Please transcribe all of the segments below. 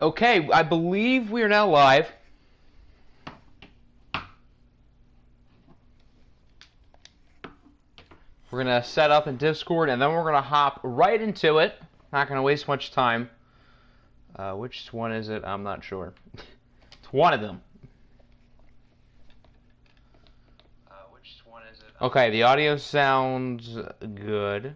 Okay, I believe we are now live. We're going to set up in Discord, and then we're going to hop right into it. Not going to waste much time. Which one is it? I'm not sure. It's one of them. Which one is it? Okay, the audio sounds good.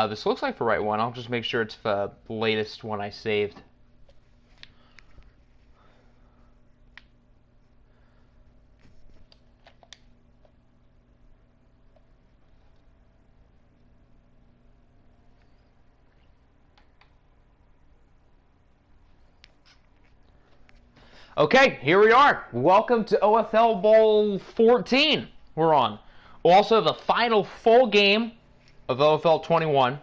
This looks like the right one. I'll just make sure it's the latest one I saved. Okay, here we are. Welcome to OFL Bowl 14 we're on. Also, the final full game of OFL 21.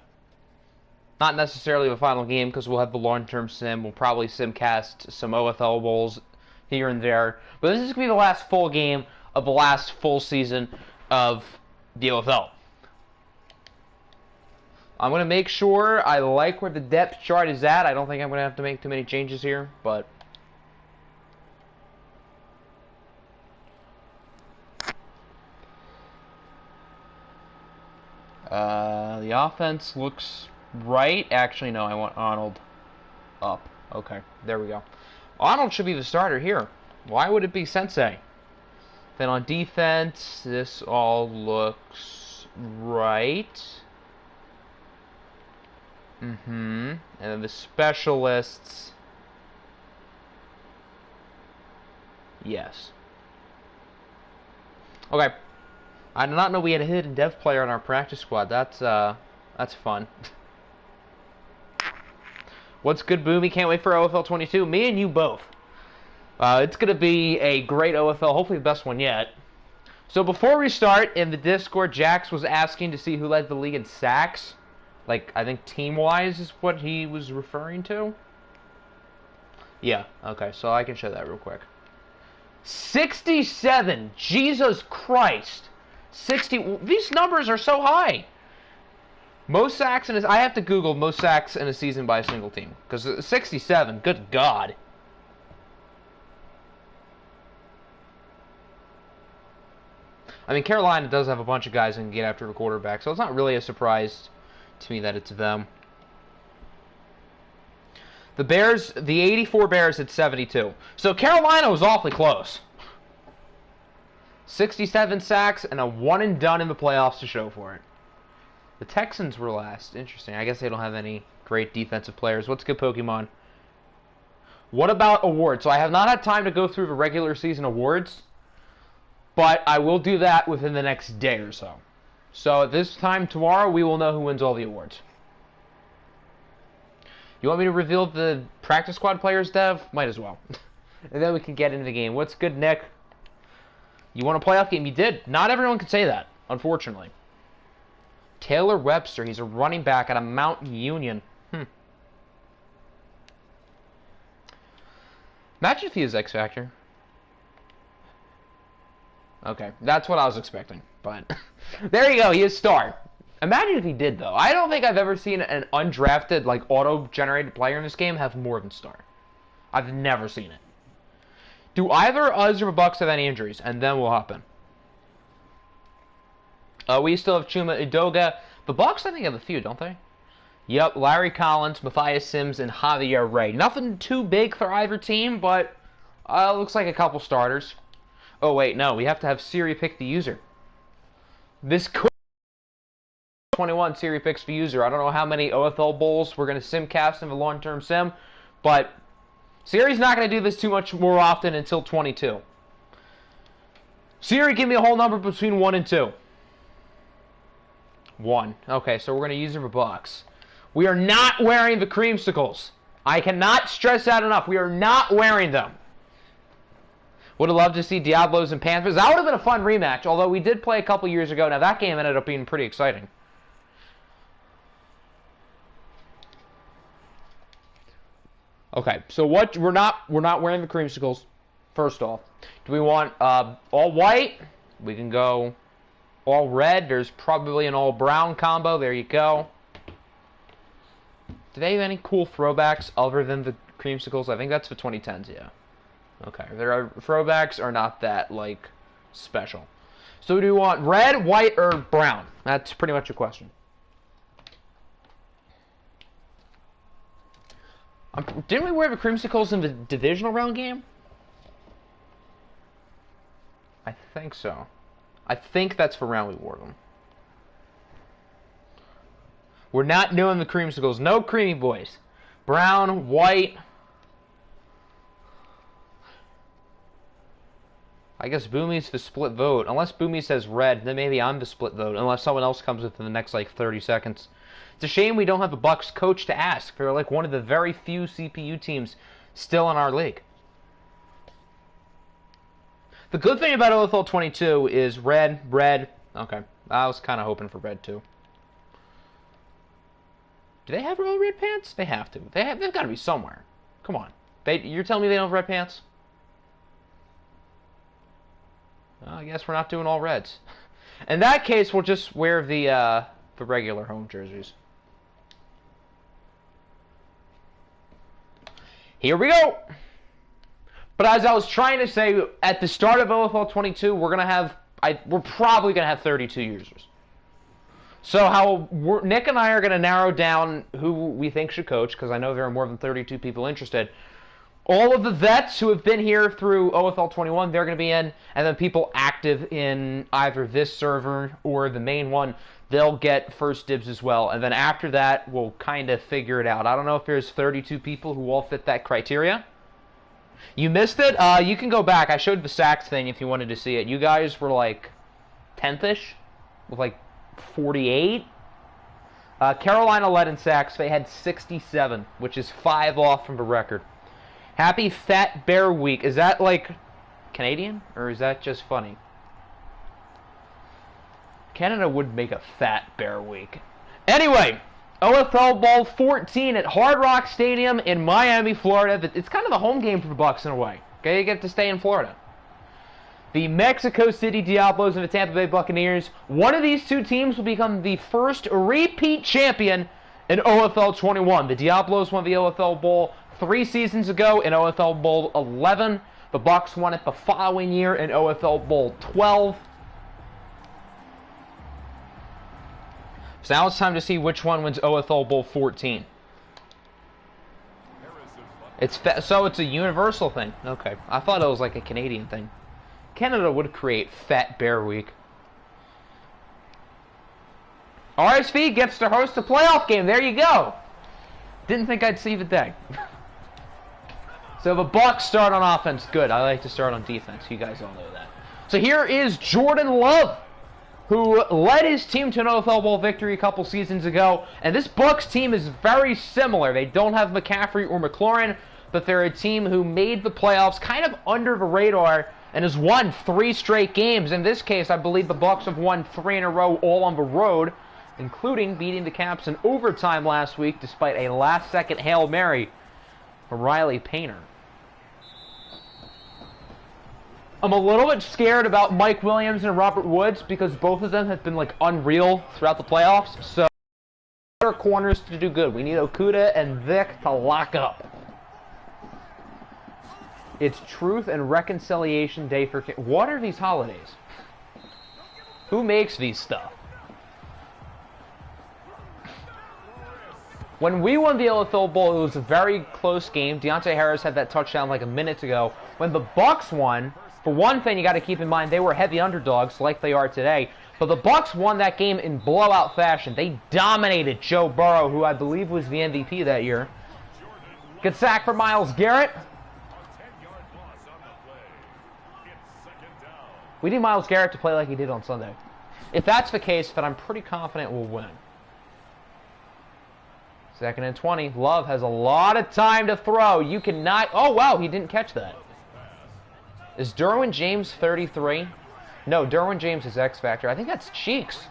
Not necessarily the final game, because we'll have the long-term sim. We'll probably simcast some OFL bowls here and there. But this is going to be the last full game of the last full season of the OFL. I'm going to make sure I like where the depth chart is at. I don't think I'm going to have to make too many changes here, but... the offense looks right. Actually, no, I want Arnold up. Okay, there we go. Arnold should be the starter here. Why would it be Sensei? Then on defense, this all looks right. And then the specialists. Yes. Okay. I did not know we had a hidden dev player on our practice squad. That's fun. What's good, Boomy? Can't wait for OFL 22. Me and you both. It's going to be a great OFL, hopefully the best one yet. So before we start, in the Discord, Jax was asking to see who led the league in sacks. Like, I think team-wise is what he was referring to. Yeah, okay, so I can show that real quick. 67! Jesus Christ! 60. These numbers are so high. Most sacks in a... I have to Google most sacks in a season by a single team. Because 67, good God. I mean, Carolina does have a bunch of guys who can get after a quarterback, so it's not really a surprise to me that it's them. The Bears, the 84 Bears at 72. So Carolina was awfully close. 67 sacks and a one and done in the playoffs to show for it. The Texans were last. Interesting. I guess they don't have any great defensive players. What's good, Pokemon? What about awards? So I have not had time to go through the regular season awards, but I will do that within the next day or so. So at this time tomorrow, we will know who wins all the awards. You want me to reveal the practice squad players, Dev? Might as well. And then we can get into the game. What's good, Nick? You want a playoff game? You did. Not everyone can say that, unfortunately. Taylor Webster, he's a running back at a Mount Union. Imagine if he is X Factor. Okay, that's what I was expecting. But there you go, he is star. Imagine if he did, though. I don't think I've ever seen an undrafted, like, auto-generated player in this game have more than star. I've never seen it. Do either us or the Bucs have any injuries? And then we'll hop in. We still have Chuma Udoga. The Bucs, I think, have a few, don't they? Yep, Larry Collins, Matthias Sims, and Javier Ray. Nothing too big for either team, but looks like a couple starters. Oh, wait, no. We have to have Siri pick the user. This could 21 Siri picks the user. I don't know how many OFL bowls we're going to simcast in the long-term sim, but Siri's not going to do this too much more often until 22. Siri, give me a whole number between 1 and 2. 1. Okay, so we're going to use it for Bucs. We are not wearing the creamsicles. I cannot stress that enough. We are not wearing them. Would have loved to see Diablos and Panthers. That would have been a fun rematch, although we did play a couple years ago. Now, that game ended up being pretty exciting. Okay, so what we're not wearing the creamsicles. First off, do we want all white? We can go all red. There's probably an all brown combo. There you go. Do they have any cool throwbacks other than the creamsicles? I think that's the 2010s, yeah. Okay, their throwbacks are not that, like, special. So do you want red, white, or brown? That's pretty much a question. Didn't we wear the creamsicles in the divisional round game? I think so. I think that's the round we wore them. We're not doing the creamsicles. No creamy boys. Brown, white. I guess Boomy's the split vote. Unless Boomy says red, then maybe I'm the split vote. Unless someone else comes within the next, like, 30 seconds. It's a shame we don't have a Bucs coach to ask. They're, like, one of the very few CPU teams still in our league. The good thing about OFL 22 is red, red. Okay, I was kind of hoping for red, too. Do they have real red pants? They have to. They've got to be somewhere. Come on. You're telling me they don't have red pants? Well, I guess we're not doing all reds. In that case, we'll just wear the regular home jerseys. Here we go. But as I was trying to say, at the start of OFL 22, we're probably gonna have 32 users. So Nick and I are gonna narrow down who we think should coach, because I know there are more than 32 people interested. All of the vets who have been here through OFL 21, they're going to be in, and then people active in either this server or the main one, they'll get first dibs as well. And then after that, we'll kind of figure it out. I don't know if there's 32 people who all fit that criteria. You missed it? You can go back. I showed the sacks thing if you wanted to see it. You guys were like 10th-ish with like 48. Carolina led in sacks. They had 67, which is 5 off from the record. Happy Fat Bear Week. Is that, like, Canadian? Or is that just funny? Canada would make a Fat Bear Week. Anyway, OFL Bowl 14 at Hard Rock Stadium in Miami, Florida. It's kind of a home game for the Bucs in a way. Okay, you get to stay in Florida. The Mexico City Diablos and the Tampa Bay Buccaneers. One of these two teams will become the first repeat champion in OFL 21. The Diablos won the OFL Bowl 3 seasons ago in OFL Bowl 11. The Bucs won it the following year in OFL Bowl 12. So now it's time to see which one wins OFL Bowl 14. So it's a universal thing. Okay, I thought it was like a Canadian thing. Canada would create Fat Bear Week. RSV gets to host a playoff game. There you go. Didn't think I'd see the day. So the Bucs start on offense. Good. I like to start on defense. You guys all know that. So here is Jordan Love, who led his team to an OFL Bowl victory a couple seasons ago. And this Bucs team is very similar. They don't have McCaffrey or McLaurin, but they're a team who made the playoffs kind of under the radar and has won 3 straight games. In this case, I believe the Bucs have won 3 in a row, all on the road, including beating the Caps in overtime last week despite a last-second Hail Mary from Riley Painter. I'm a little bit scared about Mike Williams and Robert Woods because both of them have been like unreal throughout the playoffs. So our corners to do good. We need Okuda and Vic to lock up. It's Truth and Reconciliation Day for... What are these holidays? Who makes these stuff? When we won the OFL Bowl, it was a very close game. Deontay Harris had that touchdown like a minute ago. When the Bucs won, for one thing you got to keep in mind, they were heavy underdogs like they are today. But the Bucs won that game in blowout fashion. They dominated Joe Burrow, who I believe was the MVP that year. Good sack for Myles Garrett. We need Myles Garrett to play like he did on Sunday. If that's the case, then I'm pretty confident we'll win. 2nd and 20. Love has a lot of time to throw. You cannot... Oh, wow, he didn't catch that. Is Derwin James 33? No, Derwin James is X Factor. I think that's Cheeks.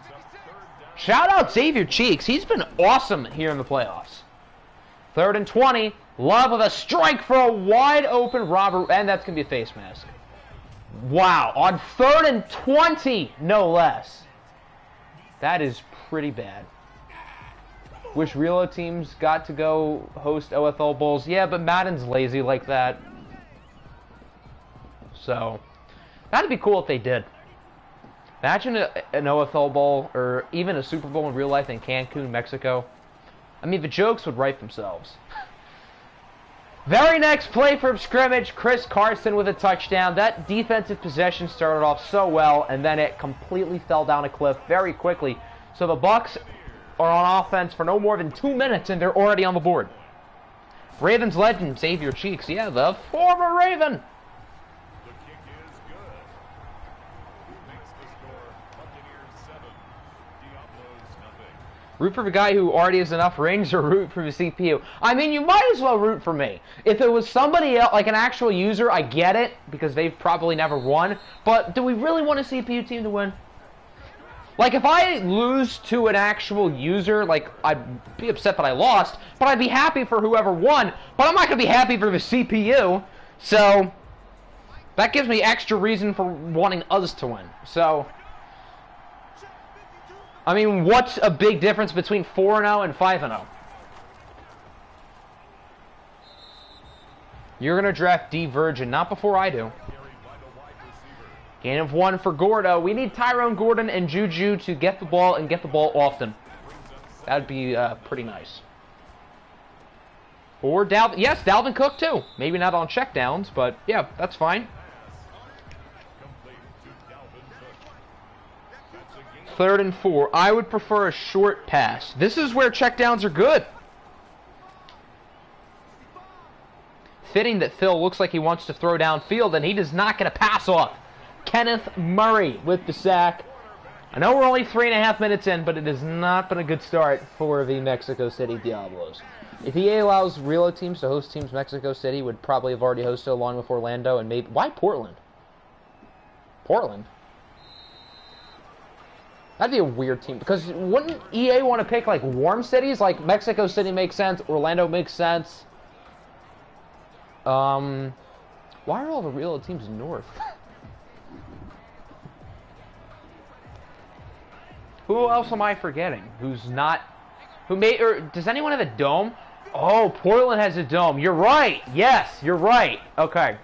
Shout out Xavier Cheeks. He's been awesome here in the playoffs. 3rd and 20. Love with a strike for a wide open Robert, and that's going to be a face mask. Wow, on 3rd and 20, no less. That is pretty bad. Wish Relo teams got to go host OFL Bowls. Yeah, but Madden's lazy like that. So, that'd be cool if they did. Imagine an OFL Bowl, or even a Super Bowl in real life in Cancun, Mexico. I mean, the jokes would write themselves. Very next play from scrimmage, Chris Carson with a touchdown. That defensive possession started off so well, and then it completely fell down a cliff very quickly. So the Bucs are on offense for no more than 2 minutes, and they're already on the board. Ravens legend, Xavier Cheeks. Yeah, the former Raven. Root for the guy who already has enough rings, or root for the CPU? I mean, you might as well root for me. If it was somebody else, like an actual user, I get it, because they've probably never won. But do we really want a CPU team to win? Like, if I lose to an actual user, like, I'd be upset that I lost, but I'd be happy for whoever won. But I'm not going to be happy for the CPU. So, that gives me extra reason for wanting us to win. So, I mean, what's a big difference between 4-0 and 5-0? You're going to draft D Virgin, not before I do. Gain of 1 for Gordo. We need Tyrone Gordon and Juju to get the ball and get the ball often. That would be pretty nice. Or Dalvin. Yes, Dalvin Cook too. Maybe not on checkdowns, but yeah, that's fine. 3rd and 4. I would prefer a short pass. This is where checkdowns are good. Fitting that Phil looks like he wants to throw downfield, and he does not get a pass off. Kenneth Murray with the sack. I know we're only 3.5 minutes in, but it has not been a good start for the Mexico City Diablos. If EA allows Relo teams to host teams, Mexico City would probably have already hosted along with Orlando, and maybe... Why Portland? Portland? That'd be a weird team, because wouldn't EA want to pick, like, warm cities? Like, Mexico City makes sense, Orlando makes sense. Why are all the Relo teams north? Who else am I forgetting? Who's not... Who made... Or does anyone have a dome? Oh, Portland has a dome. You're right. Yes, you're right. Okay.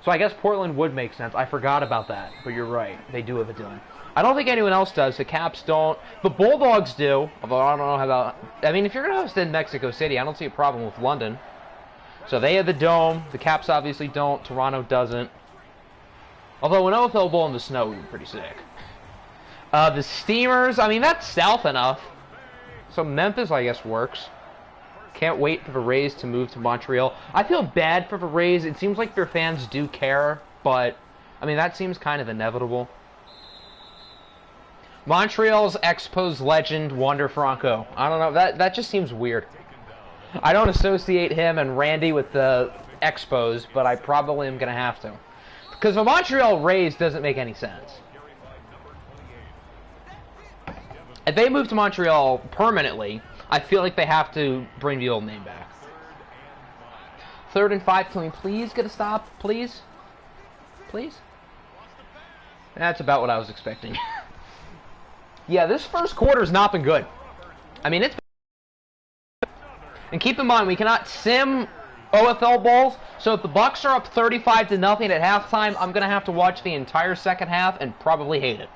So I guess Portland would make sense. I forgot about that, but you're right. They do have a dome. I don't think anyone else does. The Caps don't. The Bulldogs do. Although I don't know how about... I mean, if you're going to host in Mexico City, I don't see a problem with London. So they have the dome. The Caps obviously don't. Toronto doesn't. Although an OFL Bowl in the snow would be pretty sick. The Steamers, I mean, that's south enough. So Memphis, I guess, works. Can't wait for the Rays to move to Montreal. I feel bad for the Rays. It seems like their fans do care, but, I mean, that seems kind of inevitable. Montreal's Expos legend, Wander Franco. I don't know, that just seems weird. I don't associate him and Randy with the Expos, but I probably am going to have to. Because the Montreal Rays doesn't make any sense. If they move to Montreal permanently, I feel like they have to bring the old name back. 3rd and 5, can we please get a stop? Please? Please? That's about what I was expecting. Yeah, this first quarter's not been good. I mean, it's been... And keep in mind, we cannot sim OFL Bowls, so if the Bucs are up 35-0 at halftime, I'm going to have to watch the entire second half and probably hate it.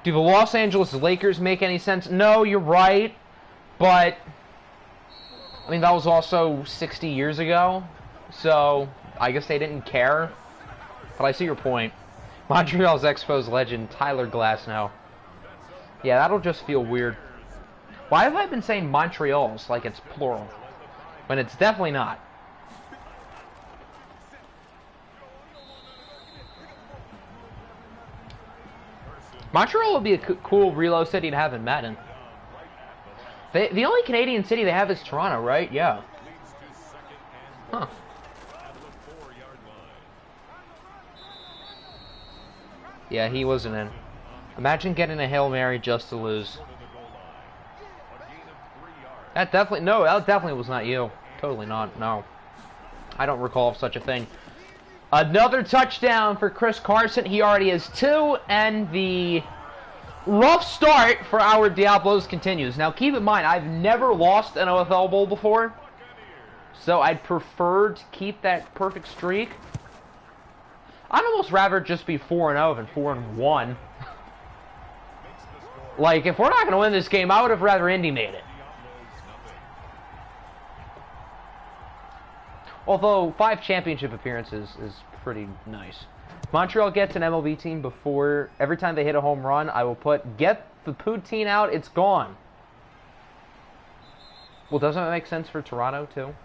Do the Los Angeles Lakers make any sense? No, you're right, but, I mean, that was also 60 years ago, so I guess they didn't care, but I see your point. Montreal's Expos legend, Tyler Glasnow. Yeah, that'll just feel weird. Why have I been saying Montreal's like it's plural, when it's definitely not? Montreal would be a cool Relo city to have in Madden. The only Canadian city they have is Toronto, right? Yeah. Huh. Yeah, he wasn't in. Imagine getting a Hail Mary just to lose. That definitely was not you. Totally not, no. I don't recall of such a thing. Another touchdown for Chris Carson. He already has 2, and the rough start for our Diablos continues. Now, keep in mind, I've never lost an OFL Bowl before, so I'd prefer to keep that perfect streak. I'd almost rather just be 4-0 than 4-1. Like, if we're not going to win this game, I would have rather Indy made it. Although, 5 championship appearances is pretty nice. Montreal gets an MLB team before, every time they hit a home run, I will put, get the poutine out, it's gone. Well, doesn't that make sense for Toronto, too?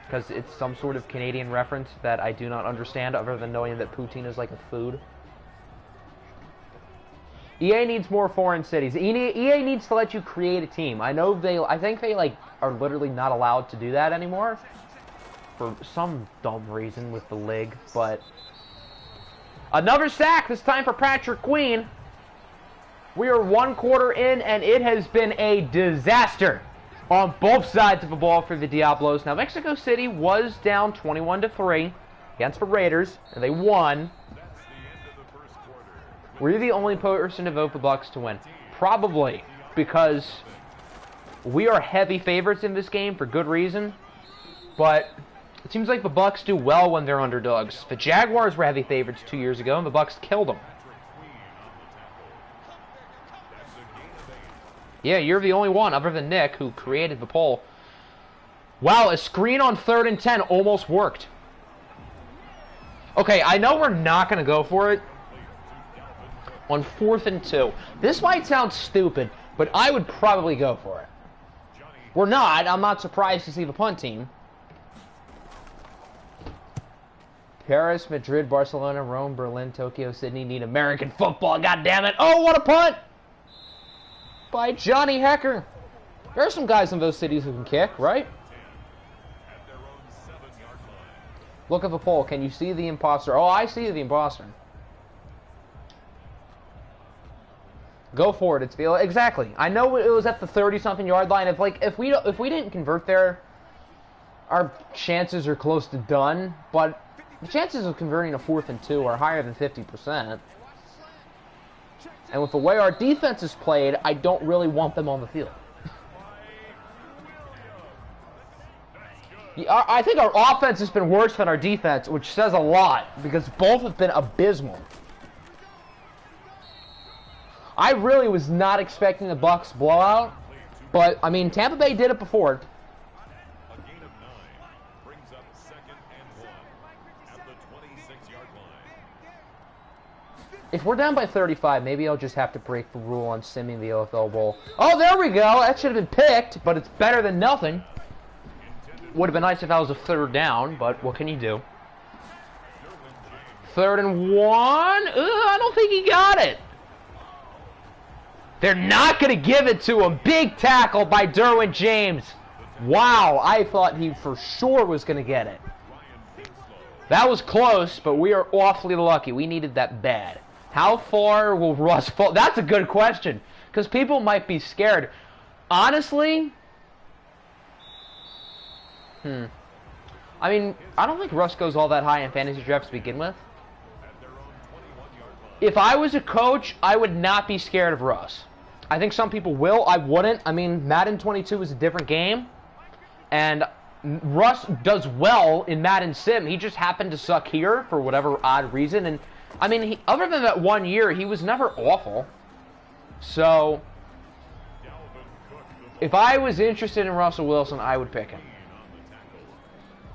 Because it's some sort of Canadian reference that I do not understand, other than knowing that poutine is like a food. EA needs more foreign cities. EA needs to let you create a team. I think they like are literally not allowed to do that anymore for some dumb reason with the league, but another sack, this time for Patrick Queen. We are 1 quarter in, and it has been a disaster on both sides of the ball for the Diablos. Now, Mexico City was down 21-3 against the Raiders, and they won. Were you the only person to vote the Bucs to win? Probably, because we are heavy favorites in this game for good reason, but it seems like the Bucs do well when they're underdogs. The Jaguars were heavy favorites 2 years ago, and the Bucs killed them. Yeah, you're the only one, other than Nick, who created the poll. Wow, a screen on 3rd and 10 almost worked. Okay, I know we're not going to go for it on 4th and 2. This might sound stupid, but I would probably go for it. We're not. I'm not surprised to see the punt team. Paris, Madrid, Barcelona, Rome, Berlin, Tokyo, Sydney need American football. God damn it. Oh, what a punt by Johnny Hecker. There are some guys in those cities who can kick, right? Look at the poll. Can you see the imposter? Oh, I see the imposter. Go for it. It's exactly. I know it was at the 30-something yard line. If we didn't convert there, our chances are close to done. But the chances of converting a 4th and 2 are higher than 50%. And with the way our defense is played, I don't really want them on the field. I think our offense has been worse than our defense, which says a lot, because both have been abysmal. I really was not expecting the Bucs blowout, but, I mean, Tampa Bay did it before. A gain of 9 brings up 2nd and 1 at the 26-yard line. If we're down by 35, maybe I'll just have to break the rule on simming the OFL Bowl. Oh, there we go! That should have been picked, but it's better than nothing. Would have been nice if that was a 3rd down, but what can you do? 3rd and 1? I don't think he got it. They're not going to give it to him. Big tackle by Derwin James. Wow, I thought he for sure was going to get it. That was close, but we are awfully lucky. We needed that bad. How far will Russ fall? That's a good question, because people might be scared. Honestly, I mean, I don't think Russ goes all that high in fantasy drafts to begin with. If I was a coach, I would not be scared of Russ. I think some people will. I wouldn't. I mean, Madden 22 is a different game. And Russ does well in Madden Sim. He just happened to suck here for whatever odd reason. And, I mean, other than that 1 year, he was never awful. So, if I was interested in Russell Wilson, I would pick him.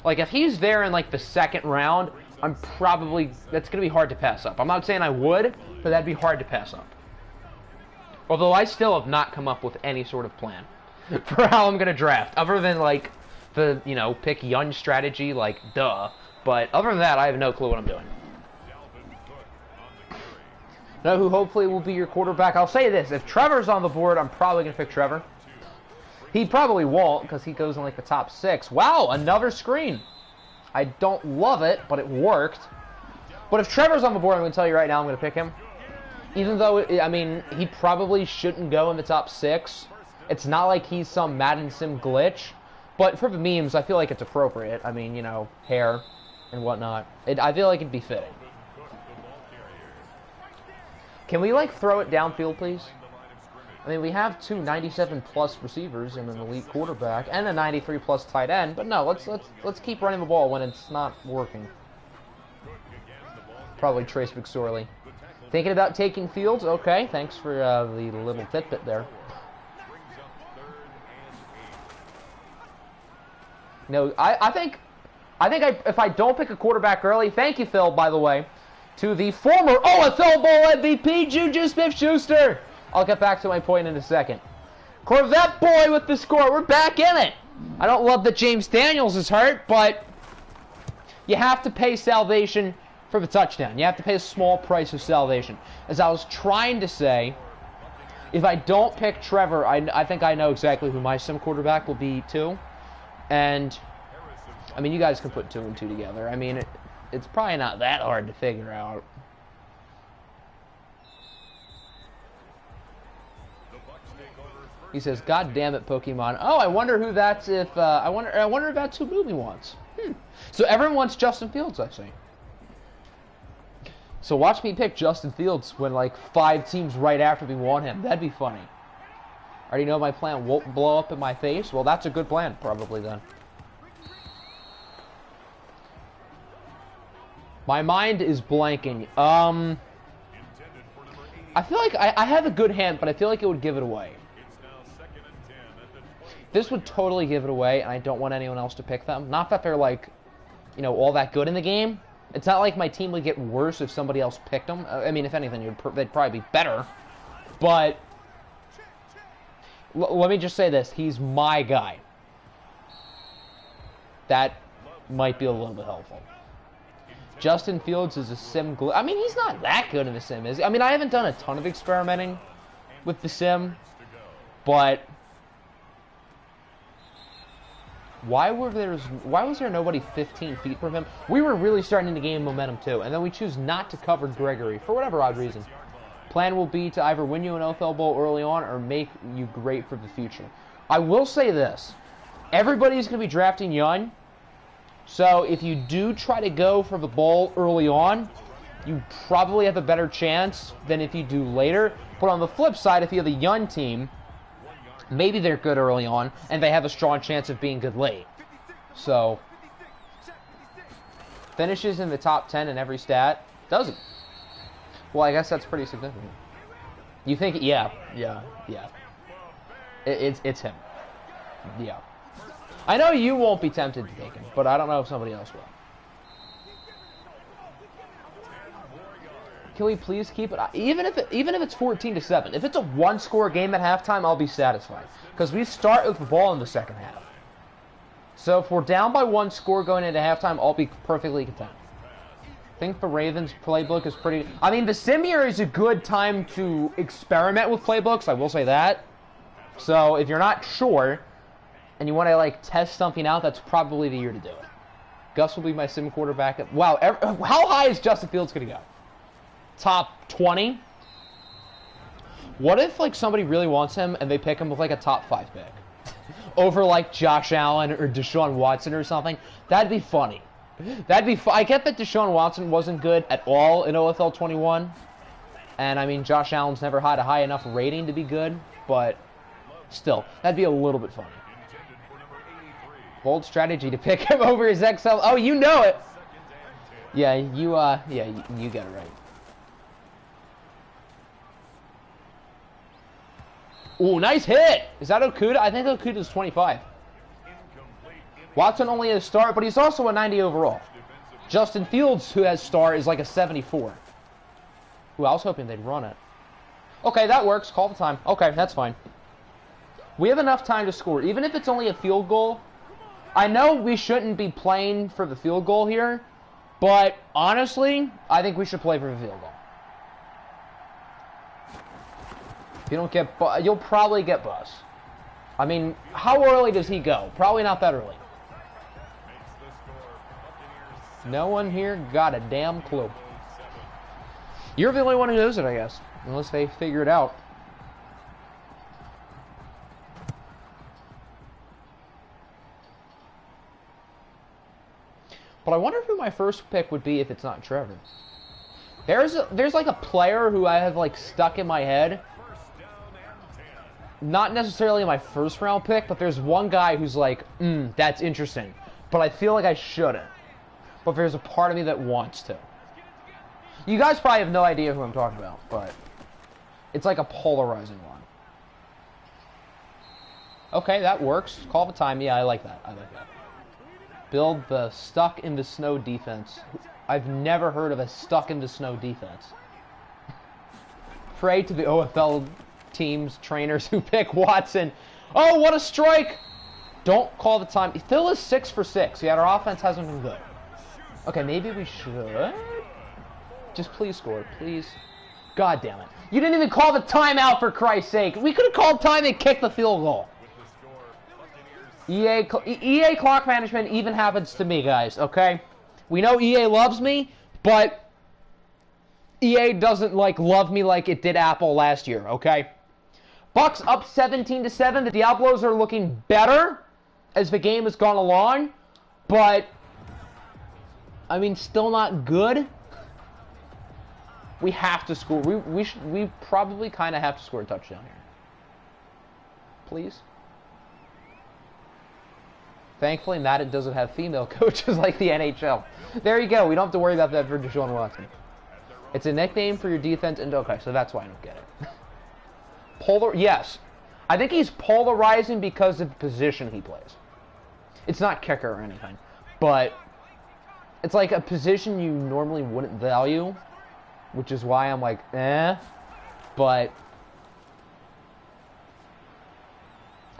Like, if he's there in, like, the 2nd round, that's going to be hard to pass up. I'm not saying I would, but that'd be hard to pass up. Although I still have not come up with any sort of plan for how I'm going to draft, other than, like, the, pick young strategy, like, duh. But other than that, I have no clue what I'm doing. Know who hopefully will be your quarterback? I'll say this. If Trevor's on the board, I'm probably going to pick Trevor. He probably won't, because he goes in, like, the top 6. Wow, another screen. I don't love it, but it worked. But if Trevor's on the board, I'm going to tell you right now I'm going to pick him. Even though, I mean, he probably shouldn't go in the top 6. It's not like he's some Madden Sim glitch. But for the memes, I feel like it's appropriate. I mean, you know, hair and whatnot. I feel like it'd be fitting. Can we, like, throw it downfield, please? I mean, we have two 97-plus receivers and an elite quarterback and a 93-plus tight end, but no, let's keep running the ball when it's not working. Probably Trace McSorley. Thinking about taking Fields? Okay, thanks for the little tidbit there. No, I think if I don't pick a quarterback early, thank you, Phil, by the way, to the former OFL Bowl MVP, Juju Smith-Schuster. I'll get back to my point in a second. Corvette boy with the score. We're back in it. I don't love that James Daniels is hurt, but you have to pay salvation for the touchdown. You have to pay a small price of salvation. As I was trying to say, if I don't pick Trevor, I think I know exactly who my sim quarterback will be too. And, I mean, you guys can put 2 and 2 together. I mean, it's probably not that hard to figure out. He says, "God damn it, Pokemon." Oh, I wonder who that's. I wonder if that's who Boomy wants. So everyone wants Justin Fields, I see. So watch me pick Justin Fields when like 5 teams right after me want him. That'd be funny. I already know my plan won't blow up in my face. Well, that's a good plan, probably then. My mind is blanking. I feel like I have a good hand, but I feel like it would give it away. This would totally give it away, and I don't want anyone else to pick them. Not that they're, like, you know, all that good in the game. It's not like my team would get worse if somebody else picked them. I mean, if anything, they'd probably be better. But let me just say this. He's my guy. That might be a little bit helpful. Justin Fields is a sim glitch. I mean, he's not that good in the sim, is he? I mean, I haven't done a ton of experimenting with the sim, but why was there nobody 15 feet from him? We were really starting to gain momentum too, and then we choose not to cover Gregory for whatever odd reason. Plan will be to either win you an OFL Bowl early on or make you great for the future. I will say this. Everybody's going to be drafting young, so if you do try to go for the bowl early on, you probably have a better chance than if you do later. But on the flip side, if you have a young team, maybe they're good early on, and they have a strong chance of being good late. So, finishes in the top 10 in every stat. Doesn't. Well, I guess that's pretty significant. You think, yeah. It's him. Yeah. I know you won't be tempted to take him, but I don't know if somebody else will. Can we please keep it? Even if it's 14-7, if it's a 1-score game at halftime, I'll be satisfied because we start with the ball in the second half. So if we're down by 1 score going into halftime, I'll be perfectly content. I think the Ravens playbook is pretty. I mean, the sim year is a good time to experiment with playbooks. I will say that. So if you're not sure and you want to like test something out, that's probably the year to do it. Gus will be my sim quarterback. Wow, how high is Justin Fields going to go? Top 20? What if like somebody really wants him and they pick him with like a top 5 pick? Over like Josh Allen or Deshaun Watson or something? That'd be funny. I get that Deshaun Watson wasn't good at all in OFL 21. And I mean, Josh Allen's never had a high enough rating to be good, but still, that'd be a little bit funny. Bold strategy to pick him over his XL. Oh, you know it. Yeah, you got it right. Ooh, nice hit. Is that Okuda? I think Okuda's 25. Watson only has star, but he's also a 90 overall. Justin Fields, who has star, is like a 74. Ooh, I was hoping they'd run it. Okay, that works. Call the time. Okay, that's fine. We have enough time to score. Even if it's only a field goal, I know we shouldn't be playing for the field goal here, but honestly, I think we should play for the field goal. If you don't get, you'll probably get Bus. I mean, how early does he go? Probably not that early. No one here got a damn clue. You're the only one who knows it, I guess. Unless they figure it out. But I wonder who my first pick would be if it's not Trevor. There's like a player who I have like stuck in my head. Not necessarily my first round pick, but there's one guy who's like, that's interesting. But I feel like I shouldn't. But there's a part of me that wants to. You guys probably have no idea who I'm talking about, but it's like a polarizing one. Okay, that works. Call the time. Yeah, I like that. I like that. Build the stuck in the snow defense. I've never heard of a stuck in the snow defense. Pray to the OFL teams, trainers who pick Watson. Oh, what a strike! Don't call the time. Phil is 6 for 6, yet our offense hasn't been good. Okay, maybe we should. Just please score, please. God damn it. You didn't even call the timeout, for Christ's sake. We could have called time and kicked the field goal. EA clock management even happens to me, guys, okay? We know EA loves me, but EA doesn't, like, love me like it did Apple last year, okay? Bucs up 17-7. The Diablos are looking better as the game has gone along, but, I mean, still not good. We have to score. We probably kind of have to score a touchdown here. Please. Thankfully, Madden doesn't have female coaches like the NHL. There you go. We don't have to worry about that for Deshaun Watson. It's a nickname for your defense, and okay, so that's why I don't get it. Yes. I think he's polarizing because of the position he plays. It's not kicker or anything, but it's like a position you normally wouldn't value, which is why I'm like, but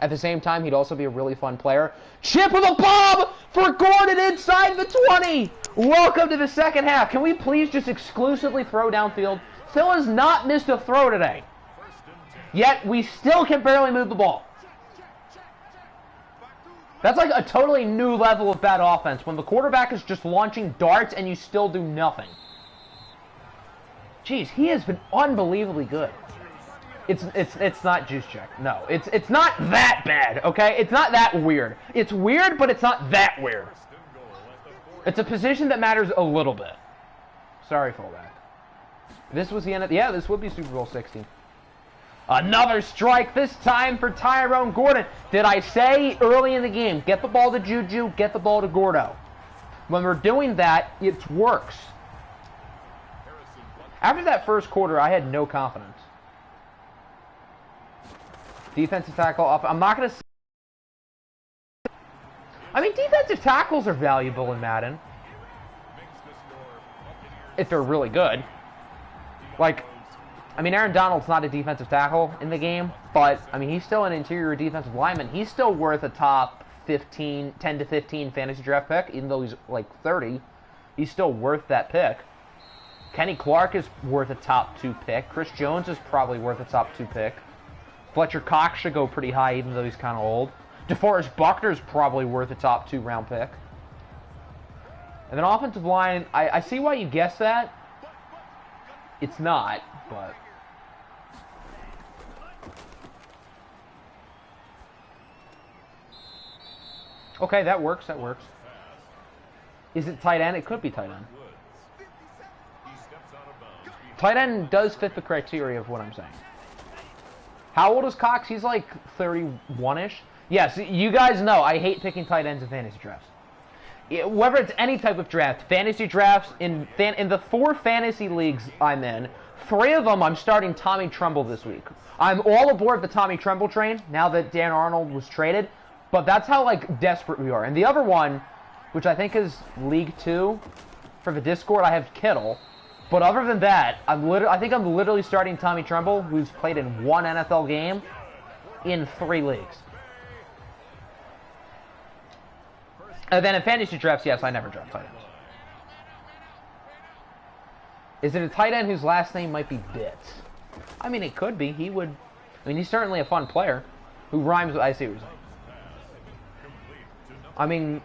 at the same time, he'd also be a really fun player. Chip with a bomb for Gordon inside the 20! Welcome to the second half. Can we please just exclusively throw downfield? Phil has not missed a throw today. Yet, we still can barely move the ball. That's like a totally new level of bad offense, when the quarterback is just launching darts and you still do nothing. Jeez, he has been unbelievably good. It's not juice check. No, it's not that bad, okay? It's not that weird. It's weird, but it's not that weird. It's a position that matters a little bit. Sorry, fullback. This was the end of... Yeah, this would be Super Bowl 60. Another strike, this time for Tyrone Gordon. Did I say early in the game, get the ball to Juju, get the ball to Gordo. When we're doing that, it works. After that first quarter, I had no confidence. Defensive tackle off. I'm not going to... I mean, defensive tackles are valuable in Madden. If they're really good. Like, I mean, Aaron Donald's not a defensive tackle in the game, but, I mean, he's still an interior defensive lineman. He's still worth a top 10 to 15 fantasy draft pick, even though he's, like, 30. He's still worth that pick. Kenny Clark is worth a top 2 pick. Chris Jones is probably worth a top 2 pick. Fletcher Cox should go pretty high, even though he's kind of old. DeForest Buckner's probably worth a top 2 round pick. And then offensive line, I see why you guessed that. It's not, but... Okay, that works, that works. Is it tight end? It could be tight end. Tight end does fit the criteria of what I'm saying. How old is Cox? He's like 31-ish. Yes, you guys know I hate picking tight ends in fantasy drafts. Whether it's any type of draft, fantasy drafts, in the 4 fantasy leagues I'm in, 3 of them I'm starting Tommy Tremble this week. I'm all aboard the Tommy Tremble train now that Dan Arnold was traded, but that's how like desperate we are. And the other one, which I think is League 2 for the Discord, I have Kittle. But other than that, I think I'm literally starting Tommy Tremble, who's played in 1 NFL game, in 3 leagues. And then in fantasy drafts, yes, I never draft tight ends. Is it a tight end whose last name might be Bitts? I mean, it could be. He would... I mean, he's certainly a fun player who rhymes with... I see what you're saying. I mean,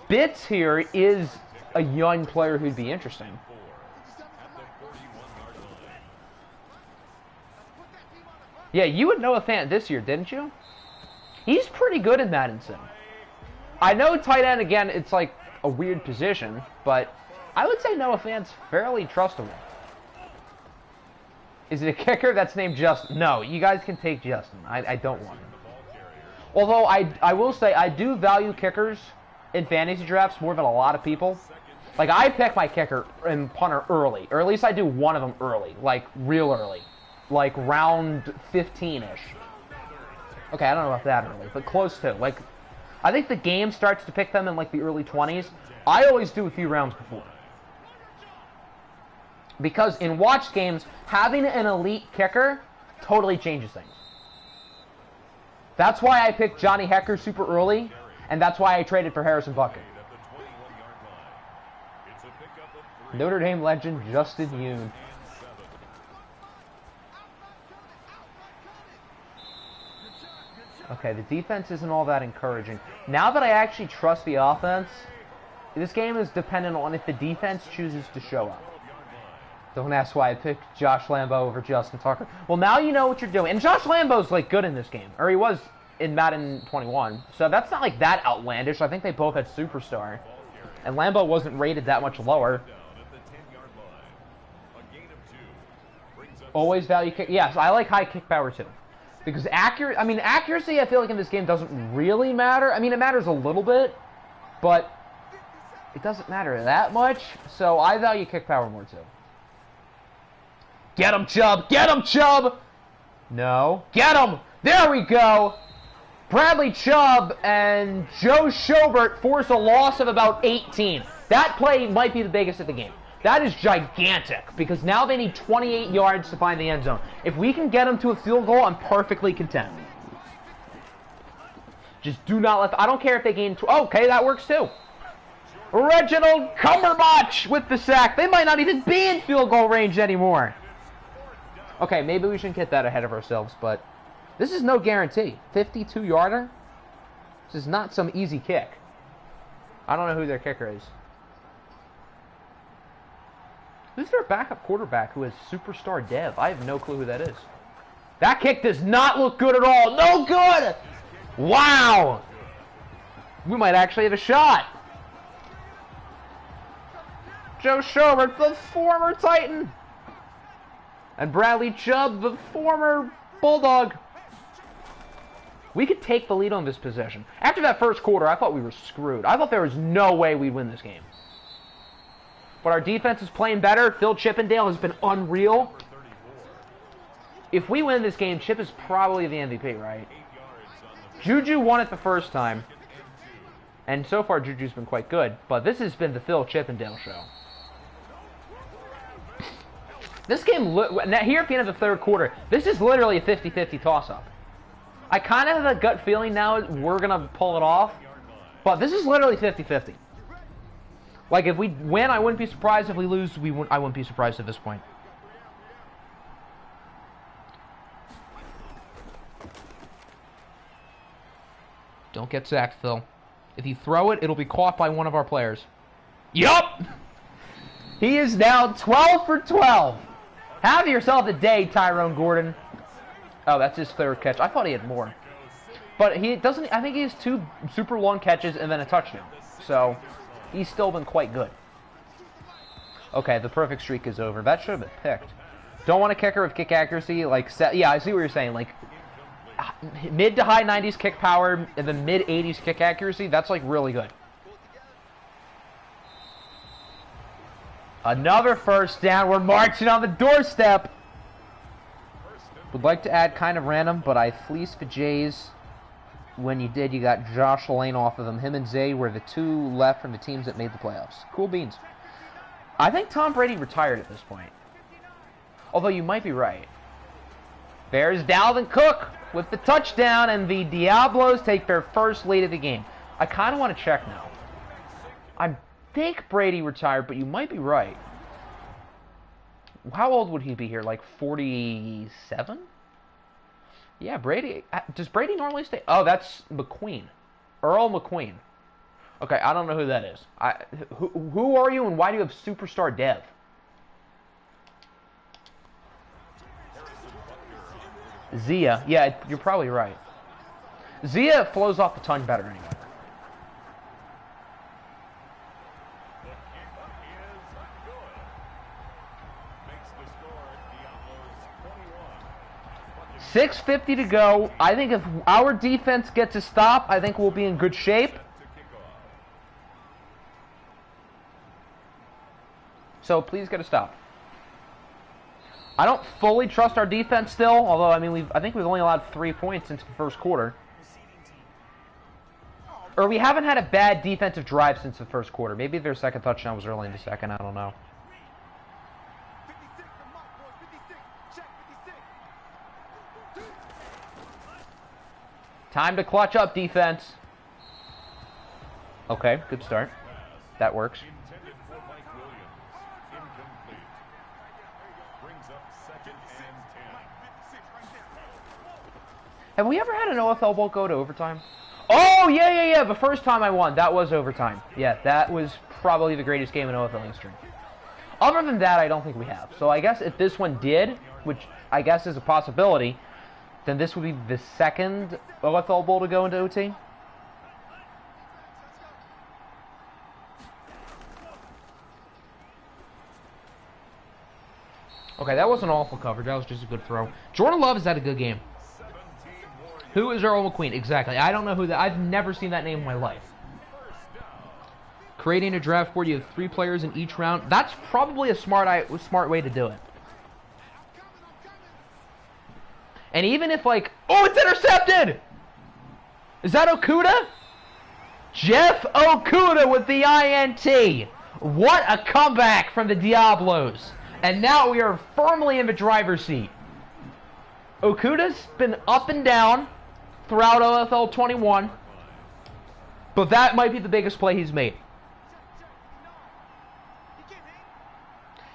Bitts here is a young player who'd be interesting. Yeah, you would know a fan this year, didn't you? He's pretty good in Madden Sim. I know tight end, again, it's like a weird position, but I would say Noah Fant's fairly trustable. Is it a kicker that's named Justin? No, you guys can take Justin. I don't want him. Although I will say I do value kickers in fantasy drafts more than a lot of people. Like, I pick my kicker and punter early, or at least I do one of them early, like real early, like round 15-ish. Okay, I don't know about that early, but close to. Like, I think the game starts to pick them in like the early 20s. I always do a few rounds before. Because in watch games, having an elite kicker totally changes things. That's why I picked Johnny Hecker super early, and that's why I traded for Harrison Butker. Notre Dame legend Justin Yoon. Okay, the defense isn't all that encouraging. Now that I actually trust the offense, this game is dependent on if the defense chooses to show up. Don't ask why I picked Josh Lambo over Justin Tucker. Well, now you know what you're doing. And Josh Lambo's, like, good in this game. Or he was in Madden 21. So that's not, like, that outlandish. I think they both had Superstar. And Lambo wasn't rated that much lower. Always value kick. Yes, I like high kick power, too. Because accuracy, I feel like in this game doesn't really matter. I mean, it matters a little bit. But it doesn't matter that much. So I value kick power more, too. Get him, Chubb! Get him, Chubb! No. Get him! There we go! Bradley Chubb and Joe Schobert force a loss of about 18. That play might be the biggest of the game. That is gigantic, because now they need 28 yards to find the end zone. If we can get them to a field goal, I'm perfectly content. Just do not let... I don't care if they gain... Okay, that works too. Reginald Cumberbatch with the sack. They might not even be in field goal range anymore. Okay, maybe we shouldn't get that ahead of ourselves, but this is no guarantee. 52-yarder? This is not some easy kick. I don't know who their kicker is. Who's their backup quarterback who has superstar dev? I have no clue who that is. That kick does not look good at all. No good! Wow! We might actually have a shot. Joe Schobert, the former Titan. And Bradley Chubb, the former Bulldog. We could take the lead on this possession. After that first quarter, I thought we were screwed. I thought there was no way we'd win this game. But our defense is playing better. Phil Chippendale has been unreal. If we win this game, Chip is probably the MVP, right? Juju won it the first time. And so far, Juju's been quite good. But this has been the Phil Chippendale show. This game, here at the end of the third quarter, this is literally a 50-50 toss-up. I kind of have a gut feeling now we're going to pull it off, but this is literally 50-50. Like, if we win, I wouldn't be surprised. If we lose, I wouldn't be surprised at this point. Don't get sacked, Phil. If you throw it, it'll be caught by one of our players. Yup! He is now 12 for 12. Have yourself a day, Tyrone Gordon. Oh, that's his third catch. I thought he had more. But he doesn't... I think he has 2 super long catches and then a touchdown. So, he's still been quite good. Okay, the perfect streak is over. That should have been picked. Don't want a kicker with kick accuracy. Like, yeah, I see what you're saying. Like, mid to high 90s kick power and then mid 80s kick accuracy. That's, like, really good. Another first down. We're marching on the doorstep. Would like to add kind of random, but I fleeced the Jays. When you did, you got Josh Lane off of them. Him and Zay were the 2 left from the teams that made the playoffs. Cool beans. I think Tom Brady retired at this point. Although you might be right. There's Dalvin Cook with the touchdown, and the Diablos take their first lead of the game. I kind of want to check now. I think Brady retired, but you might be right. How old would he be here? Like 47? Yeah, Brady. Does Brady normally stay? Oh, that's McQueen. Earl McQueen. Okay, I don't know who that is. Who are you and why do you have superstar dev? Zia. Yeah, you're probably right. Zia flows off the tongue better anyway. 6:50 to go. I think if our defense gets a stop, I think we'll be in good shape. So please get a stop. I don't fully trust our defense still, although I mean I think we've only allowed 3 points since the first quarter. Or we haven't had a bad defensive drive since the first quarter. Maybe their second touchdown was early in the second. I don't know. Time to clutch up, defense. Okay, good start. That works. Have we ever had an OFL Bowl go to overtime? Oh, yeah. The first time I won, that was overtime. Yeah, that was probably the greatest game in OFL history. Other than that, I don't think we have. So I guess if this one did, which I guess is a possibility, then this would be the second OFL Bowl to go into OT. Okay, that wasn't awful coverage. That was just a good throw. Jordan Love has had a good game. Who is Earl McQueen? Exactly. I don't know who that. I've never seen that name in my life. Creating a draft board, you have 3 players in each round. That's probably a smart way to do it. And even if like, oh, it's intercepted. Is that Okuda? Jeff Okuda with the INT. What a comeback from the Diablos. And now we are firmly in the driver's seat. Okuda's been up and down throughout OFL 21, but that might be the biggest play he's made.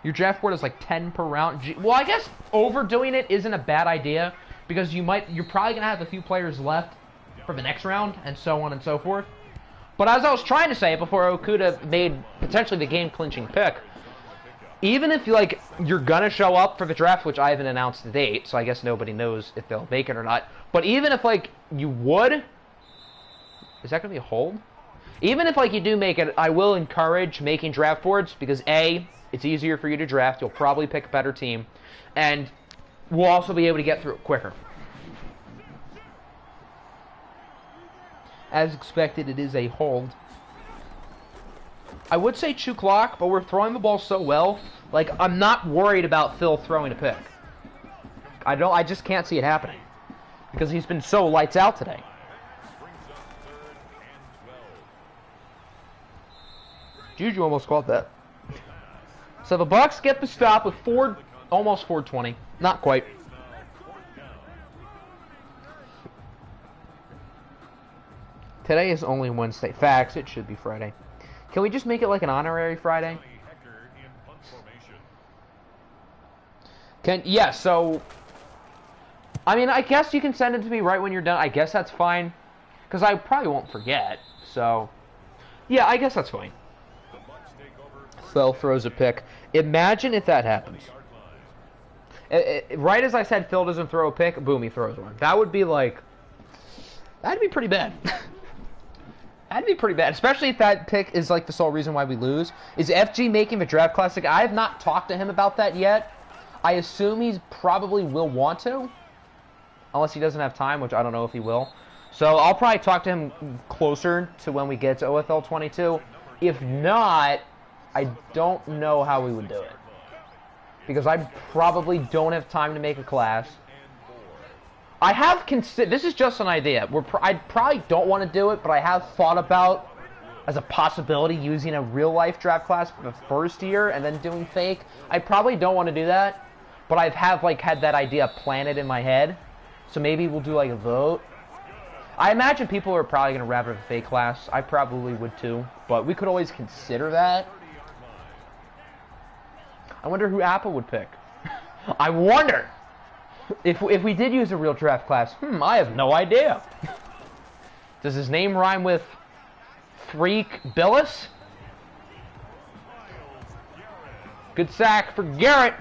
Your draft board is like 10 per round. Well, I guess overdoing it isn't a bad idea because you're probably gonna have a few players left for the next round and so on and so forth. But as I was trying to say before Okuda made potentially the game-clinching pick, even if you're gonna show up for the draft, which I haven't announced the date, so I guess nobody knows if they'll make it or not. But even if you would, is that gonna be a hold? Even if you do make it, I will encourage making draft boards because A, it's easier for you to draft. You'll probably pick a better team, and we'll also be able to get through it quicker. As expected, it is a hold. I would say 2 clock, but we're throwing the ball so well. I'm not worried about Phil throwing a pick. I just can't see it happening because he's been so lights out today. Juju almost caught that. So the Bucs get the stop with almost 4:20. Not quite. Today is only Wednesday. Facts, it should be Friday. Can we just make it like an honorary Friday? Yeah, so... I mean, I guess you can send it to me right when you're done. I guess that's fine. Because I probably won't forget. So, yeah, I guess that's fine. Phil throws a pick. Imagine if that happens. Right as I said Phil doesn't throw a pick, boom, he throws one. That would be that'd be pretty bad. That'd be pretty bad, especially if that pick is the sole reason why we lose. Is FG making the Draft Classic? I have not talked to him about that yet. I assume he probably will want to, unless he doesn't have time, which I don't know if he will. So I'll probably talk to him closer to when we get to OFL 22. If not, I don't know how we would do it. Because I probably don't have time to make a class. I have considered, this is just an idea. I probably don't want to do it, but I have thought about, as a possibility, using a real-life draft class for the first year and then doing fake. I probably don't want to do that, but I have had that idea planted in my head. So maybe we'll do a vote. I imagine people are probably going to rather have a fake class. I probably would too, but we could always consider that. I wonder who Apple would pick. I wonder! If we did use a real draft class, I have no idea. Does his name rhyme with Freak Billis? Good sack for Garrett.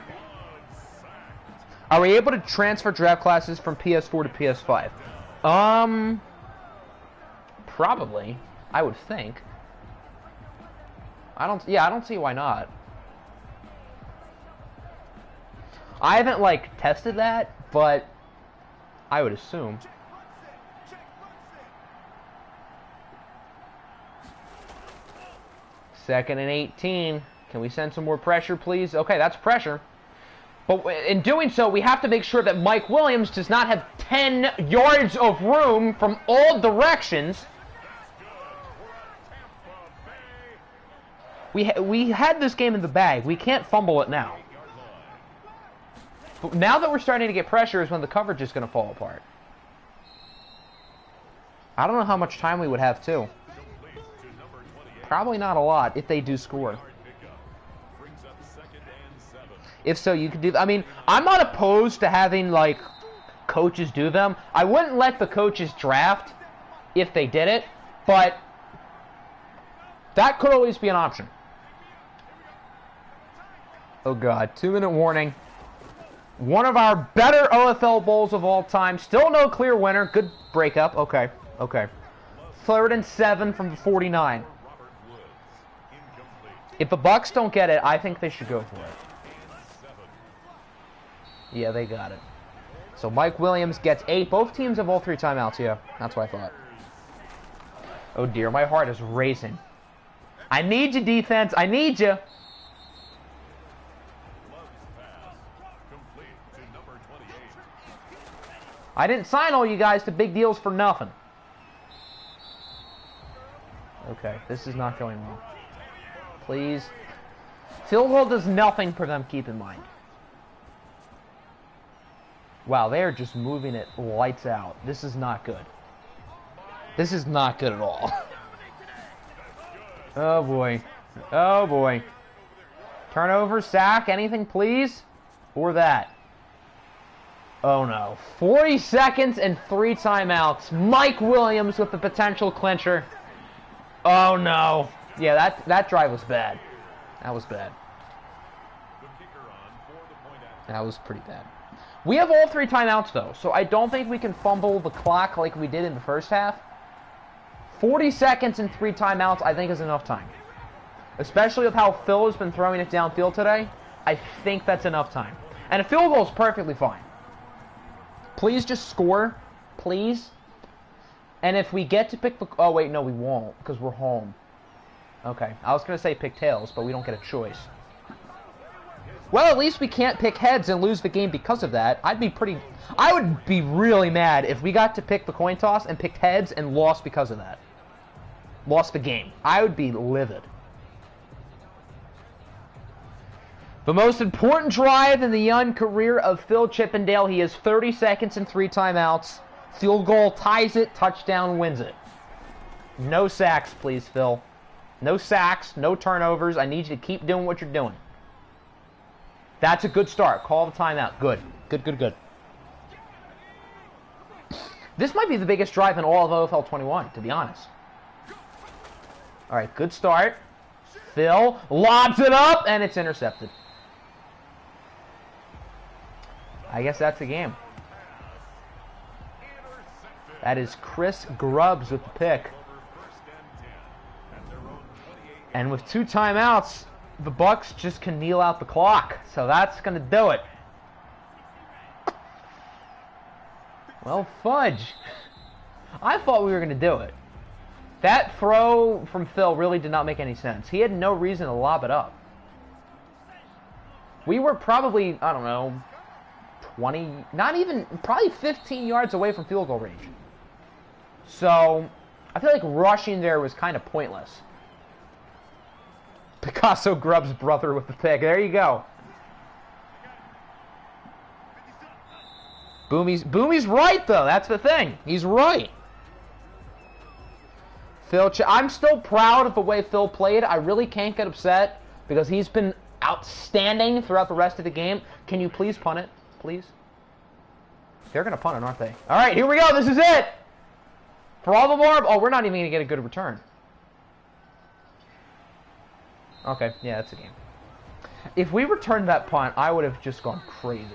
Are we able to transfer draft classes from PS4 to PS5? Probably. I would think. I don't see why not. I haven't tested that, but I would assume. Second and 18. Can we send some more pressure, please? Okay, that's pressure. But in doing so, we have to make sure that Mike Williams does not have 10 yards of room from all directions. We had this game in the bag. We can't fumble it now. But now that we're starting to get pressure is when the coverage is going to fall apart. I don't know how much time we would have, too. Probably not a lot if they do score. If so, you could do... I mean, I'm not opposed to having, like, coaches do them. I wouldn't let the coaches draft if they did it, but that could always be an option. Oh, God. 2-minute warning. One of our better OFL bowls of all time. Still no clear winner. Good breakup. Okay. Okay. 3rd and 7 from the 49. If the Bucs don't get it, I think they should go for it. Yeah, they got it. So Mike Williams gets 8. Both teams have all 3 timeouts, yeah. That's what I thought. Oh, dear. My heart is racing. I need you, defense. I need you. I didn't sign all you guys to big deals for nothing. Okay, this is not going well. Please. Field goal does nothing for them, keep in mind. Wow, they're just moving it lights out. This is not good. This is not good at all. Oh, boy. Oh, boy. Turnover, sack, anything, please? Or that. Oh, no. 40 seconds and 3 timeouts. Mike Williams with the potential clincher. Oh, no. Yeah, that drive was bad. That was bad. That was pretty bad. We have all 3 timeouts, though, so I don't think we can fumble the clock like we did in the first half. 40 seconds and 3 timeouts, I think, is enough time. Especially with how Phil has been throwing it downfield today, I think that's enough time. And a field goal is perfectly fine. Please just score. Please. And if we get to pick the... Oh, wait, no, we won't, because we're home. Okay, I was going to say pick tails, but we don't get a choice. Well, at least we can't pick heads and lose the game because of that. I would be really mad if we got to pick the coin toss and picked heads and lost because of that. Lost the game. I would be livid. The most important drive in the young career of Phil Chippendale. He has 30 seconds and 3 timeouts. Field goal ties it. Touchdown wins it. No sacks, please, Phil. No sacks, no turnovers. I need you to keep doing what you're doing. That's a good start. Call the timeout. Good. Good, good, good. This might be the biggest drive in all of OFL 21, to be honest. All right, good start. Phil lobs it up, and it's intercepted. I guess that's the game. That is Chris Grubbs with the pick. And with 2 timeouts, the Bucs just can kneel out the clock. So that's going to do it. Well, fudge. I thought we were going to do it. That throw from Phil really did not make any sense. He had no reason to lob it up. We were probably, I don't know, 20, not even, probably 15 yards away from field goal range. So, I feel like rushing there was kind of pointless. Picasso Grubbs' brother with the pick. There you go. Boomy's right, though. That's the thing. He's right. I'm still proud of the way Phil played. I really can't get upset because he's been outstanding throughout the rest of the game. Can you please punt it? Please? They're going to punt it, aren't they? All right, here we go. This is it. For all the more... Oh, we're not even going to get a good return. Okay, yeah, that's a game. If we returned that punt, I would have just gone crazy.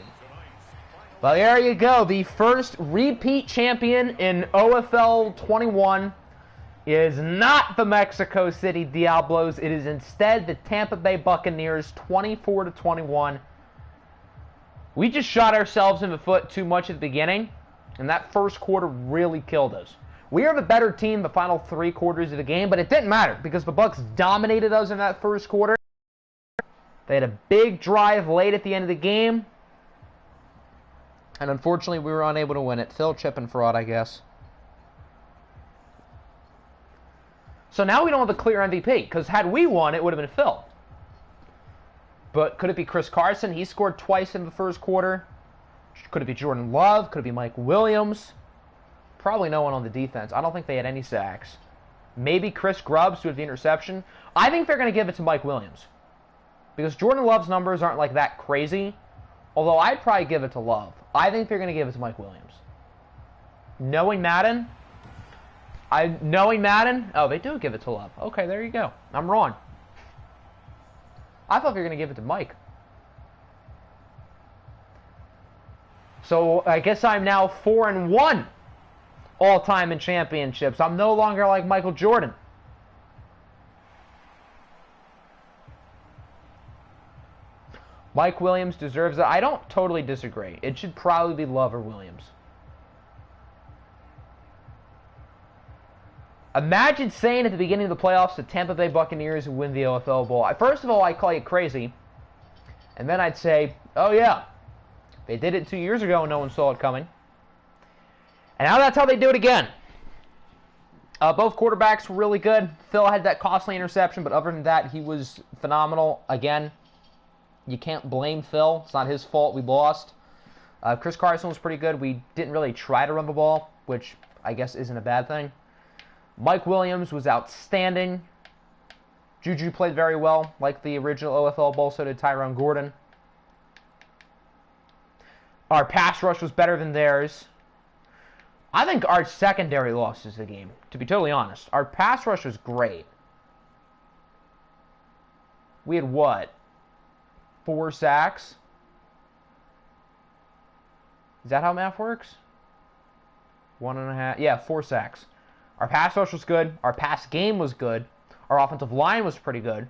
Well, there you go. The first repeat champion in OFL 21 is not the Mexico City Diablos. It is instead the Tampa Bay Buccaneers, 24-21. We just shot ourselves in the foot too much at the beginning, And that first quarter really killed us. We are the better team the final 3 quarters of the game, but it didn't matter because the Bucs dominated us in that first quarter. They had a big drive late at the end of the game. And unfortunately, we were unable to win it. Phil chipping fraud, I guess. So now we don't have a clear MVP, because had we won, it would have been Phil. But could it be Chris Carson? He scored twice in the first quarter. Could it be Jordan Love? Could it be Mike Williams? Probably no one on the defense. I don't think they had any sacks. Maybe Chris Grubbs with the interception. I think they're going to give it to Mike Williams. Because Jordan Love's numbers aren't like that crazy. Although I'd probably give it to Love. I think they're going to give it to Mike Williams. Knowing Madden, oh, they do give it to Love. Okay, there you go. I'm wrong. I thought they were going to give it to Mike. So I guess I'm now 4-1 all-time in championships. I'm no longer like Michael Jordan. Mike Williams deserves it. I don't totally disagree. It should probably be Love or Williams. Imagine saying at the beginning of the playoffs the Tampa Bay Buccaneers would win the OFL Bowl. First of all, I'd call you crazy. And then I'd say, oh yeah, they did it 2 years ago and no one saw it coming. And now that's how they do it again. Both quarterbacks were really good. Phil had that costly interception, but other than that, he was phenomenal. Again, you can't blame Phil. It's not his fault we lost. Chris Carson was pretty good. We didn't really try to run the ball, which I guess isn't a bad thing. Mike Williams was outstanding. Juju played very well, like the original OFL Bowl, so did Tyrone Gordon. Our pass rush was better than theirs. I think our secondary lost us the game, to be totally honest. Our pass rush was great. We had what? 4 sacks? Is that how math works? 1.5. Yeah, 4 sacks. Our pass rush was good. Our pass game was good. Our offensive line was pretty good.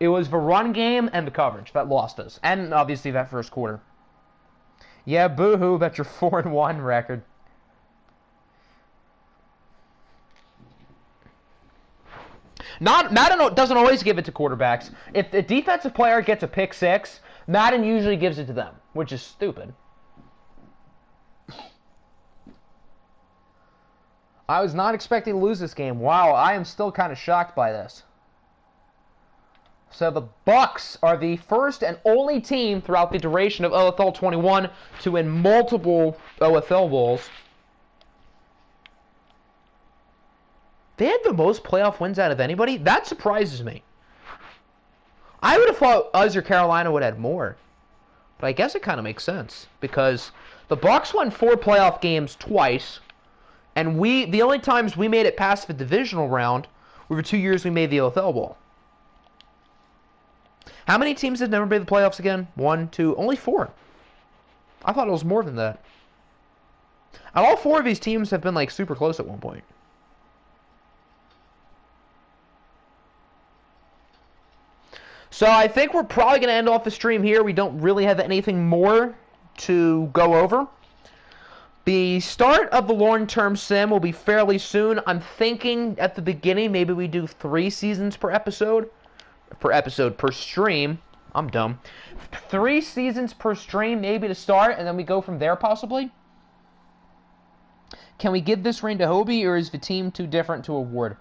It was the run game and the coverage that lost us. And obviously that first quarter. Yeah, boo-hoo, that's your 4-1 record. Madden doesn't always give it to quarterbacks. If the defensive player gets a pick 6, Madden usually gives it to them, which is stupid. I was not expecting to lose this game. Wow, I am still kind of shocked by this. So the Bucs are the first and only team throughout the duration of OFL 21 to win multiple OFL Bowls. They had the most playoff wins out of anybody? That surprises me. I would have thought us or Carolina would have had more. But I guess it kind of makes sense. Because the Bucs won 4 playoff games twice. And the only times we made it past the divisional round were the 2 years we made the OFL Bowl. How many teams have never made the playoffs again? 1, 2, only 4. I thought it was more than that. And all 4 of these teams have been like super close at one point. So I think we're probably going to end off the stream here. We don't really have anything more to go over. The start of the long-term sim will be fairly soon. I'm thinking at the beginning maybe we do 3 seasons per episode. Per stream. I'm dumb. 3 seasons per stream maybe to start, and then we go from there possibly. Can we give this reign to Hobie, or is the team too different to award?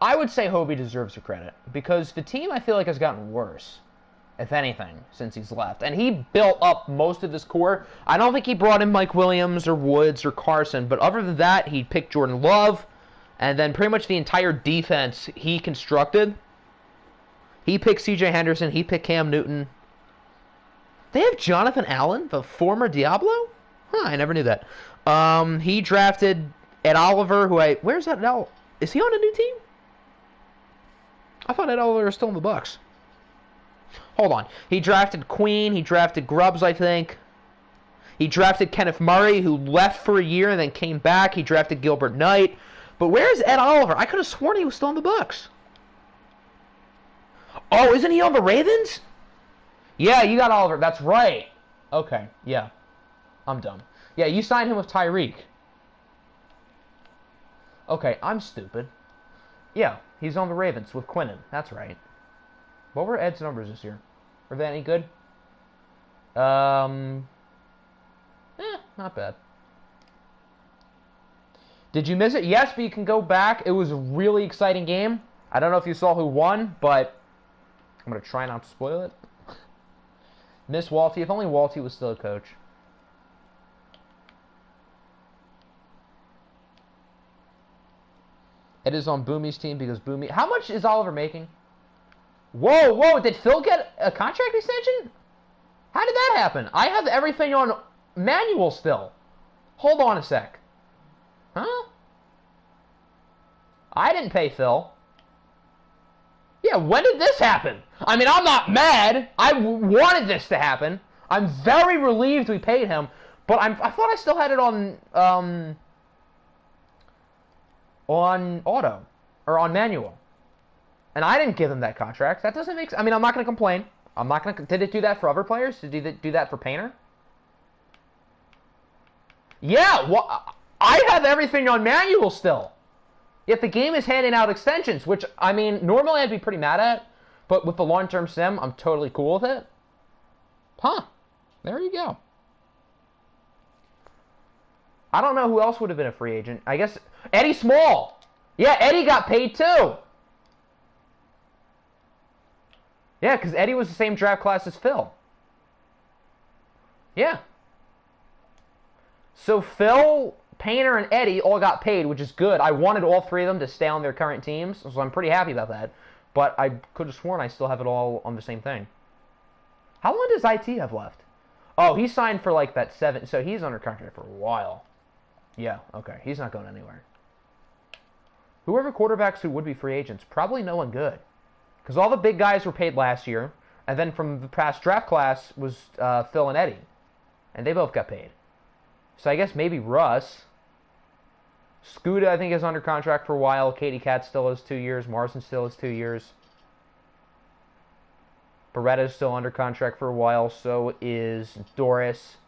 I would say Hobie deserves the credit, because the team I feel like has gotten worse, if anything, since he's left. And he built up most of his core. I don't think he brought in Mike Williams or Woods or Carson, but other than that, he picked Jordan Love, and then pretty much the entire defense he constructed. He picked C.J. Henderson, he picked Cam Newton. They have Jonathan Allen, the former Diablo? Huh, I never knew that. He drafted Ed Oliver, where's Ed Oliver? Is he on a new team? I thought Ed Oliver was still in the Bucs. Hold on. He drafted Queen. He drafted Grubbs, I think. He drafted Kenneth Murray, who left for a year and then came back. He drafted Gilbert Knight. But where's Ed Oliver? I could have sworn he was still in the Bucs. Oh, isn't he on the Ravens? Yeah, you got Oliver. That's right. Okay, yeah. I'm dumb. Yeah, you signed him with Tyreek. Okay, I'm stupid. Yeah, he's on the Ravens with Quinnen. That's right. What were Ed's numbers this year? Were they any good? Not bad. Did you miss it? Yes, but you can go back. It was a really exciting game. I don't know if you saw who won, but I'm going to try not to spoil it. Miss Walty. If only Walty was still a coach. It is on Boomy's team because Boomy... How much is Oliver making? Whoa. Did Phil get a contract extension? How did that happen? I have everything on manual still. Hold on a sec. Huh? I didn't pay Phil. Yeah, when did this happen? I mean, I'm not mad. I wanted this to happen. I'm very relieved we paid him, but I thought I still had it on auto or on manual, and I didn't give him that contract. That doesn't make sense. I mean, I'm not going to complain. I'm not going to. Did it do that for other players? Did it do that for Painter? Yeah. Well, I have everything on manual still. Yet the game is handing out extensions, which, I mean, normally I'd be pretty mad at, but with the long-term sim, I'm totally cool with it. Huh. There you go. I don't know who else would have been a free agent. I guess Eddie Small. Yeah, Eddie got paid too. Yeah, because Eddie was the same draft class as Phil. Yeah. So Phil, Painter, and Eddie all got paid, which is good. I wanted all three of them to stay on their current teams, so I'm pretty happy about that. But I could have sworn I still have it all on the same thing. How long does IT have left? Oh, he signed for like that 7, so he's under contract for a while. Yeah, okay. He's not going anywhere. Whoever quarterbacks who would be free agents, probably no one good. Because all the big guys were paid last year, and then from the past draft class was Phil and Eddie. And they both got paid. So I guess maybe Russ. Scuda, I think, is under contract for a while. Katie Cat still has 2 years. Morrison still has 2 years. Beretta is still under contract for a while. So is Doris.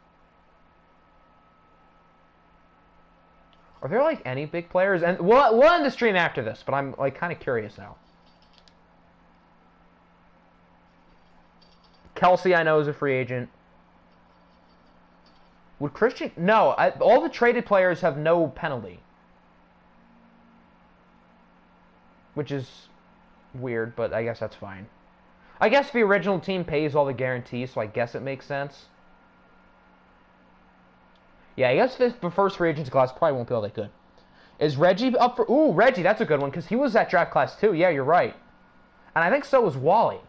Are there, like, any big players? And we'll end the stream after this, but I'm, like, kind of curious now. Kelsey, I know, is a free agent. Would Christian... No, all the traded players have no penalty. Which is weird, but I guess that's fine. I guess the original team pays all the guarantees, so I guess it makes sense. Yeah, I guess the first free agents class probably won't be all that good. Is Reggie up for... Ooh, Reggie, that's a good one, because he was that draft class too. Yeah, you're right. And I think so was Wally.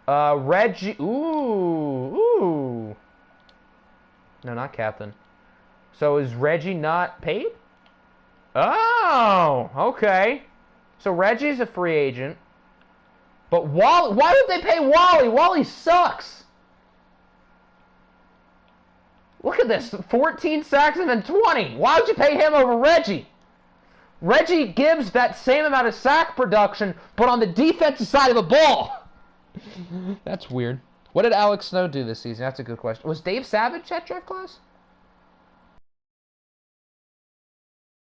Reggie... Ooh. No, not captain. So is Reggie not paid? Oh, okay. So Reggie's a free agent. But Wally... Why would they pay Wally? Wally sucks. Look at this. 14 sacks and then 20. Why would you pay him over Reggie? Reggie gives that same amount of sack production, but on the defensive side of the ball. That's weird. What did Alex Snow do this season? That's a good question. Was Dave Savage that draft class?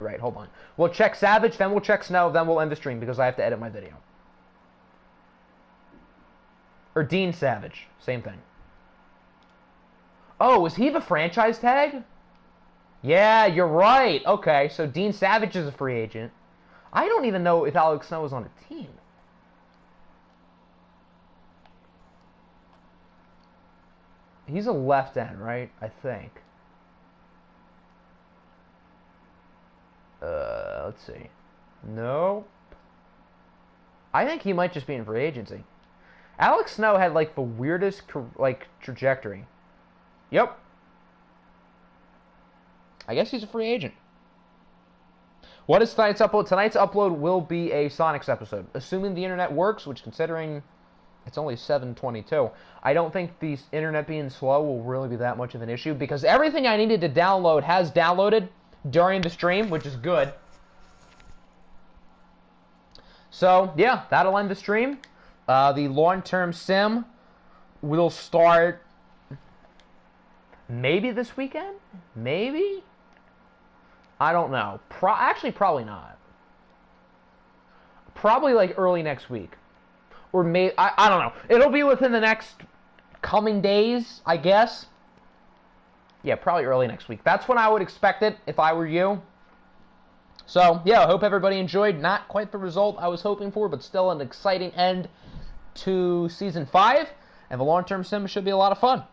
Right, hold on. We'll check Savage, then we'll check Snow, then we'll end the stream because I have to edit my video. Or Dean Savage. Same thing. Oh, was he the franchise tag? Yeah, you're right. Okay, so Dean Savage is a free agent. I don't even know if Alex Snow was on a team. He's a left end, right? I think. Let's see. Nope. I think he might just be in free agency. Alex Snow had, like, the weirdest, like, trajectory. Yep. I guess he's a free agent. What is tonight's upload? Tonight's upload will be a Sonics episode. Assuming the internet works, which considering it's only 7:22, I don't think the internet being slow will really be that much of an issue because everything I needed to download has downloaded during the stream, which is good. So, yeah, that'll end the stream. The long-term sim will start maybe this weekend? Maybe? I don't know. Actually, probably not. Probably like early next week. Or I don't know. It'll be within the next coming days, I guess. Yeah, probably early next week. That's when I would expect it if I were you. So, yeah, I hope everybody enjoyed. Not quite the result I was hoping for, but still an exciting end to Season 5. And the long-term sim should be a lot of fun.